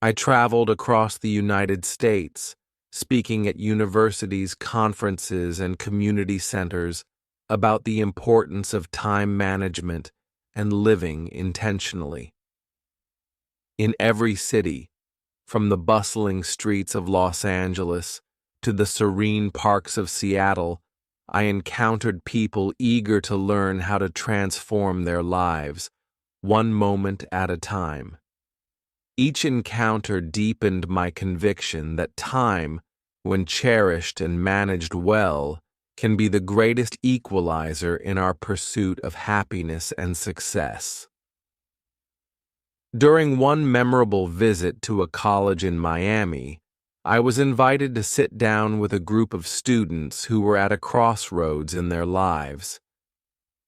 I traveled across the United States, speaking at universities, conferences, and community centers about the importance of time management and living intentionally. In every city, from the bustling streets of Los Angeles to the serene parks of Seattle, I encountered people eager to learn how to transform their lives, one moment at a time. Each encounter deepened my conviction that time, when cherished and managed well, can be the greatest equalizer in our pursuit of happiness and success. During one memorable visit to a college in Miami, I was invited to sit down with a group of students who were at a crossroads in their lives.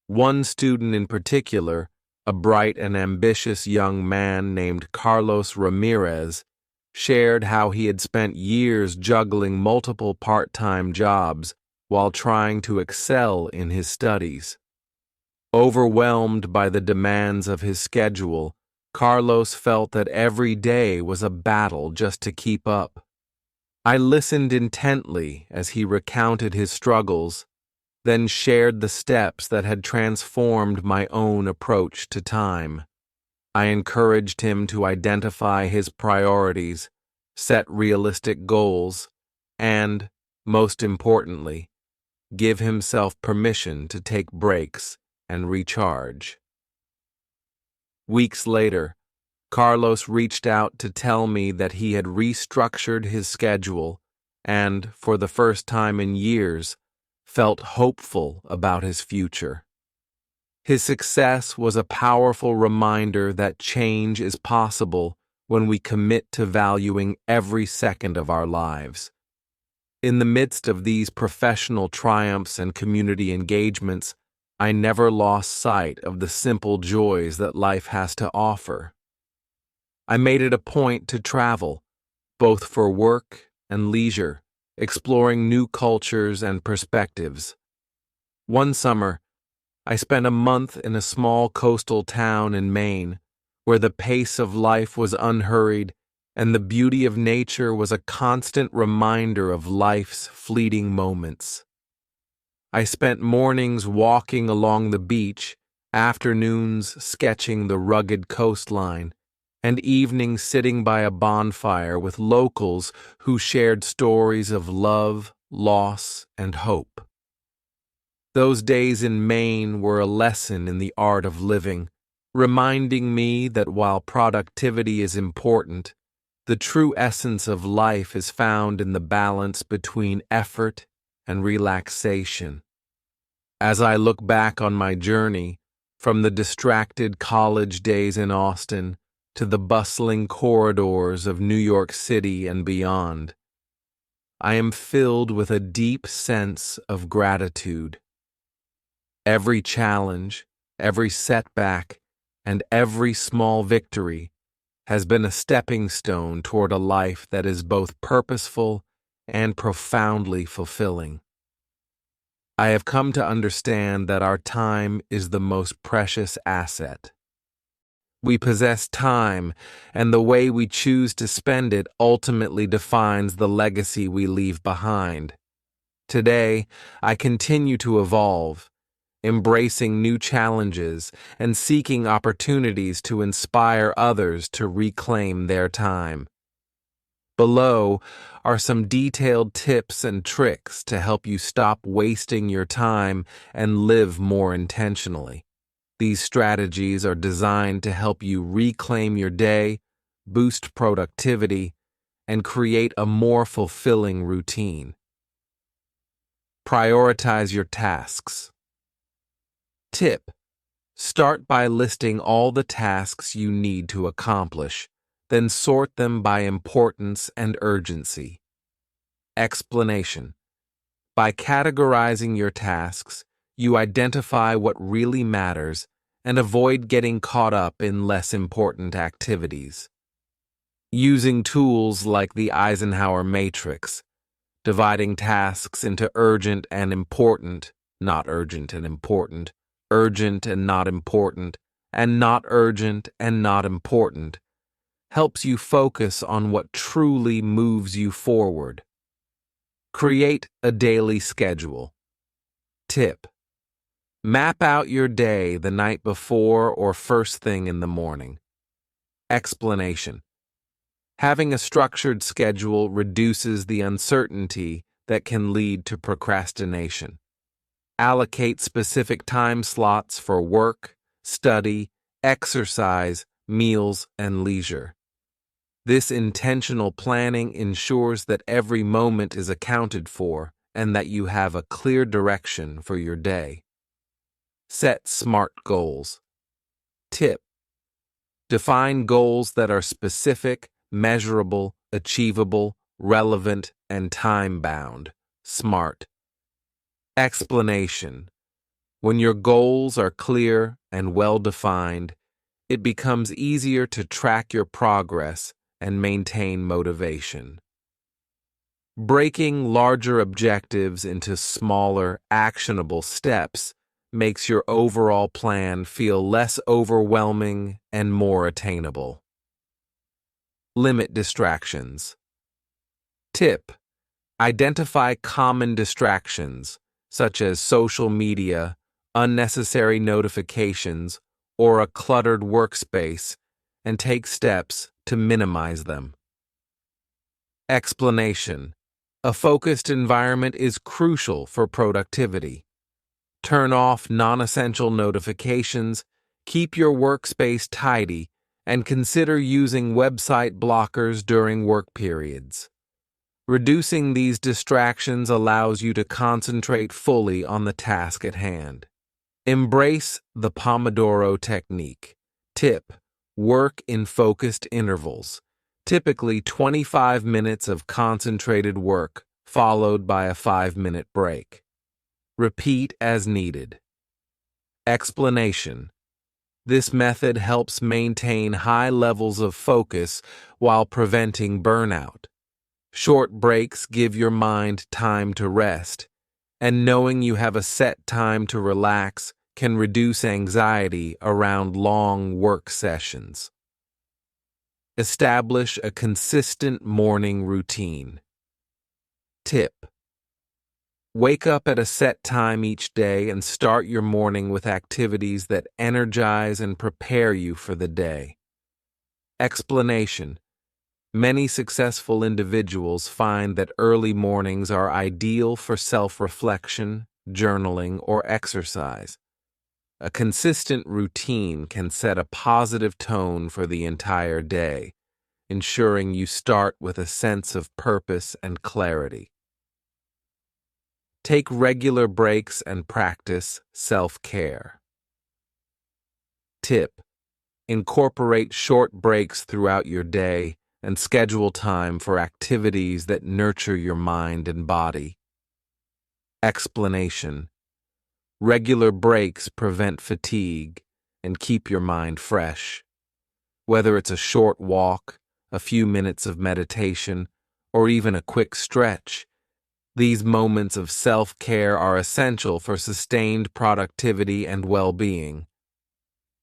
One student in particular, a bright and ambitious young man named Carlos Ramirez, shared how he had spent years juggling multiple part-time jobs while trying to excel in his studies. Overwhelmed by the demands of his schedule, Carlos felt that every day was a battle just to keep up. I listened intently as he recounted his struggles, then shared the steps that had transformed my own approach to time. I encouraged him to identify his priorities, set realistic goals, and, most importantly, give himself permission to take breaks and recharge. Weeks later, Carlos reached out to tell me that he had restructured his schedule and, for the first time in years, felt hopeful about his future. His success was a powerful reminder that change is possible when we commit to valuing every second of our lives. In the midst of these professional triumphs and community engagements, I never lost sight of the simple joys that life has to offer. I made it a point to travel, both for work and leisure, exploring new cultures and perspectives. One summer, I spent a month in a small coastal town in Maine, where the pace of life was unhurried and the beauty of nature was a constant reminder of life's fleeting moments. I spent mornings walking along the beach, afternoons sketching the rugged coastline, and evenings sitting by a bonfire with locals who shared stories of love, loss, and hope. Those days in Maine were a lesson in the art of living, reminding me that while productivity is important, the true essence of life is found in the balance between effort and relaxation. As I look back on my journey, from the distracted college days in Austin to the bustling corridors of New York City and beyond, I am filled with a deep sense of gratitude. Every challenge, every setback, and every small victory has been a stepping stone toward a life that is both purposeful and profoundly fulfilling. I have come to understand that our time is the most precious asset. We possess time, and the way we choose to spend it ultimately defines the legacy we leave behind. Today, I continue to evolve, embracing new challenges and seeking opportunities to inspire others to reclaim their time. Below are some detailed tips and tricks to help you stop wasting your time and live more intentionally. These strategies are designed to help you reclaim your day, boost productivity, and create a more fulfilling routine. Prioritize your tasks. Tip: start by listing all the tasks you need to accomplish, then sort them by importance and urgency. Explanation: by categorizing your tasks, you identify what really matters and avoid getting caught up in less important activities. Using tools like the Eisenhower matrix, dividing tasks into urgent and important, not urgent and important, urgent and not important, and not urgent and not important, helps you focus on what truly moves you forward. Create a daily schedule. Tip: map out your day the night before or first thing in the morning. Explanation: having a structured schedule reduces the uncertainty that can lead to procrastination. Allocate specific time slots for work, study, exercise, meals, and leisure. This intentional planning ensures that every moment is accounted for and that you have a clear direction for your day. Set SMART goals. Tip: define goals that are specific, measurable, achievable, relevant, and time-bound. SMART. Explanation. When your goals are clear and well-defined, it becomes easier to track your progress and maintain motivation. Breaking larger objectives into smaller, actionable steps makes your overall plan feel less overwhelming and more attainable. Limit distractions. Tip: identify common distractions, such as social media, unnecessary notifications, or a cluttered workspace, and take steps to minimize them. Explanation. A focused environment is crucial for productivity. Turn off non-essential notifications, keep your workspace tidy, and consider using website blockers during work periods. Reducing these distractions allows you to concentrate fully on the task at hand. Embrace the Pomodoro technique. Tip: work in focused intervals, typically 25 minutes of concentrated work, followed by a 5-minute break. Repeat as needed. Explanation. This method helps maintain high levels of focus while preventing burnout. Short breaks give your mind time to rest, and knowing you have a set time to relax can reduce anxiety around long work sessions. Establish a consistent morning routine. Tip: wake up at a set time each day and start your morning with activities that energize and prepare you for the day. Explanation. Many successful individuals find that early mornings are ideal for self-reflection, journaling, or exercise. A consistent routine can set a positive tone for the entire day, ensuring you start with a sense of purpose and clarity. Take regular breaks and practice self-care. Tip: incorporate short breaks throughout your day and schedule time for activities that nurture your mind and body. Explanation. Regular breaks prevent fatigue and keep your mind fresh. Whether it's a short walk, a few minutes of meditation, or even a quick stretch, these moments of self-care are essential for sustained productivity and well-being.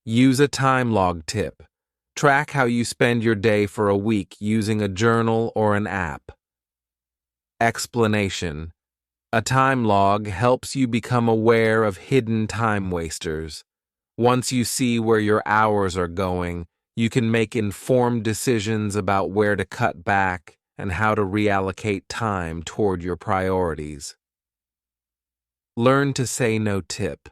Use a time log tip. Track how you spend your day for a week using a journal or an app. Explanation. A time log helps you become aware of hidden time wasters. Once you see where your hours are going, you can make informed decisions about where to cut back and how to reallocate time toward your priorities. Learn to say no. Tip: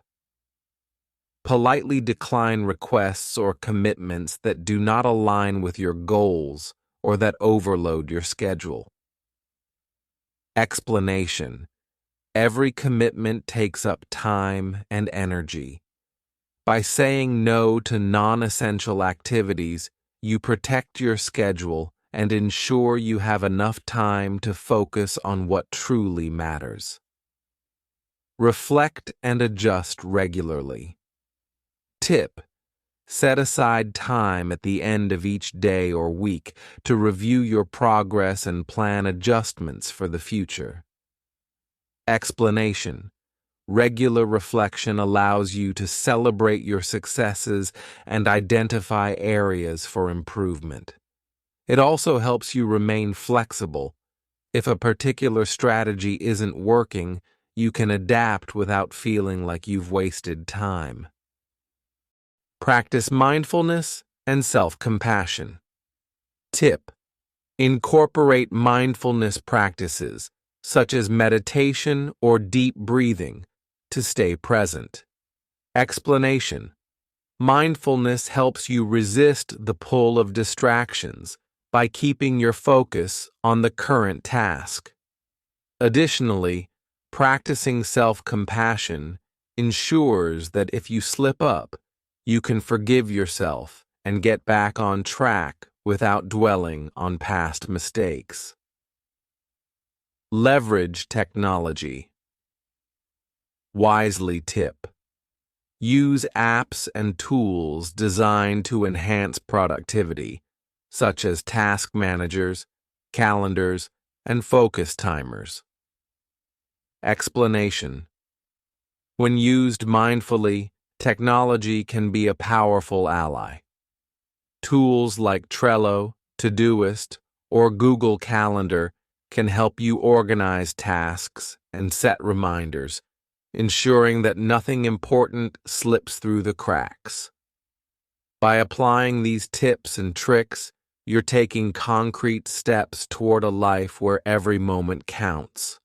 politely decline requests or commitments that do not align with your goals or that overload your schedule. Explanation. Every commitment takes up time and energy. By saying no to non-essential activities, you protect your schedule and ensure you have enough time to focus on what truly matters. Reflect and adjust regularly. Tip: set aside time at the end of each day or week to review your progress and plan adjustments for the future. Explanation. Regular reflection allows you to celebrate your successes and identify areas for improvement. It also helps you remain flexible. If a particular strategy isn't working, you can adapt without feeling like you've wasted time. Practice mindfulness and self-compassion. Tip: incorporate mindfulness practices, such as meditation or deep breathing, to stay present. Explanation. Mindfulness helps you resist the pull of distractions by keeping your focus on the current task. Additionally, practicing self-compassion ensures that if you slip up, you can forgive yourself and get back on track without dwelling on past mistakes. Leverage technology. Wisely tip. Use apps and tools designed to enhance productivity, such as task managers, calendars, and focus timers. Explanation. When used mindfully, technology can be a powerful ally. Tools like Trello, Todoist, or Google Calendar can help you organize tasks and set reminders, ensuring that nothing important slips through the cracks. By applying these tips and tricks, you're taking concrete steps toward a life where every moment counts.